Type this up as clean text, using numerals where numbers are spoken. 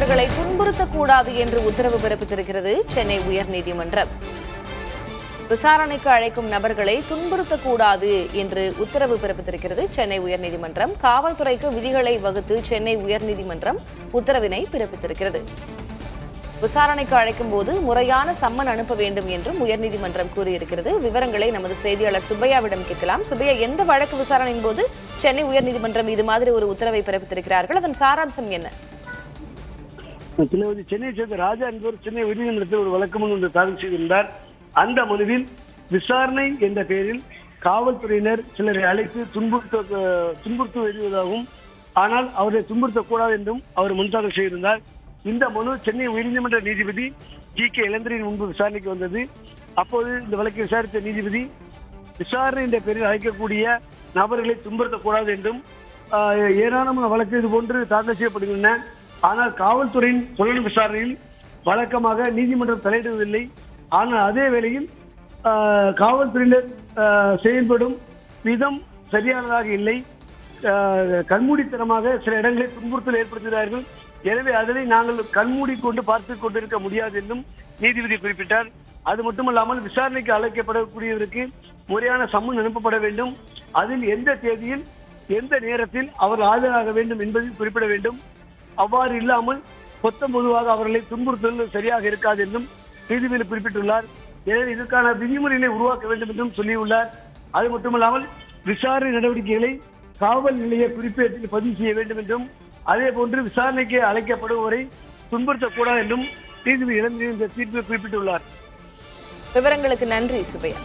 நபர்களை துன்புறுத்தக்கூடாது என்று உத்தரவு பிறப்பித்திருக்கிறது சென்னை உயர்நீதிமன்றம். விசாரணைக்கு அழைக்கும் நபர்களை துன்புறுத்தக்கூடாது என்று உத்தரவு பிறப்பித்திருக்கிறது சென்னை உயர்நீதிமன்றம். காவல்துறைக்கு விதிகளை வகுத்து சென்னை உயர்நீதிமன்றம் உத்தரவினை பிறப்பித்திருக்கிறது. விசாரணைக்கு அழைக்கும் போது முறையான சம்மன் அனுப்ப வேண்டும் என்றும் உயர்நீதிமன்றம் கூறியிருக்கிறது. விவரங்களை நமது செய்தியாளர் சுப்பையாவிடம் கேட்கலாம். சுப்பையா, எந்த வழக்கு விசாரணையின் போது சென்னை உயர்நீதிமன்றம் இது மாதிரி ஒரு உத்தரவை பிறப்பித்திருக்கிறார்கள்? அதன் சாராம்சம் என்ன? சென்னை சேர்ந்த ராஜா என்பவர் சென்னை உயர்நீதிமன்றத்தில் ஒரு வழக்கு மனு ஒன்று தாக்கல் செய்திருந்தார். அந்த மனுவில் விசாரணை என்ற பெயரில் காவல்துறையினர் சிலரை அழைத்து துன்புறுத்து வருவதாகவும், ஆனால் அவரை துன்புறுத்தக்கூடாது என்றும் அவர் மனு தாக்கல் செய்திருந்தார். இந்த மனு சென்னை உயர்நீதிமன்ற நீதிபதி ஜி.கே. இளந்திரன் முன்பு விசாரணைக்கு வந்தது. அப்போது இந்த வழக்கை விசாரித்த நீதிபதி விசாரணை என்ற பெயரில் அழைக்கக்கூடிய நபர்களை துன்புறுத்தக்கூடாது என்றும், ஏராளமான வழக்கு இது போன்று தாக்கல் செய்யப்படுகின்றன, ஆனால் காவல்துறையின் புலன் விசாரணையில் வழக்கமாக நீதிமன்றம் தலையிடுவதில்லை. ஆனால் அதே வேளையில் காவல்துறையினர் செயல்படும் விதம் சரியானதாக இல்லை. கண்மூடித்தனமாக சில இடங்களில் துன்புறுத்தல் ஏற்படுத்துகிறார்கள். எனவே அதனை நாங்கள் கண்மூடி கொண்டு பார்த்து கொண்டிருக்க முடியாது என்றும் நீதிபதி குறிப்பிட்டார். அது மட்டுமல்லாமல் விசாரணைக்கு அழைக்கப்படக்கூடியவருக்கு முறையான சம்மன் அனுப்பப்பட வேண்டும். அதில் எந்த தேதியில் எந்த நேரத்தில் அவர் ஆஜராக வேண்டும் என்பதை குறிப்பிட வேண்டும். அவ்வாறு இல்லாமல் பொதுவாக அவர்களை துன்புறுத்தல் சரியாக இருக்காது என்றும் நீதிபதி குறிப்பிட்டுள்ளார். எனவே இதற்கான விதிமுறைகளை உருவாக்க வேண்டும் என்றும் சொல்லியுள்ளார். அது மட்டுமல்லாமல் விசாரணை நடவடிக்கைகளை காவல் நிலைய குறிப்பேட்டில் பதிவு செய்ய வேண்டும் என்றும், அதே போன்று விசாரணைக்கு அழைக்கப்படுபவரை துன்புறுத்தக்கூடாது என்றும் நீதிபதி இளந்திரன் இந்த தீர்ப்பில் குறிப்பிட்டுள்ளார். விவரங்களுக்கு நன்றி சுப்பையா.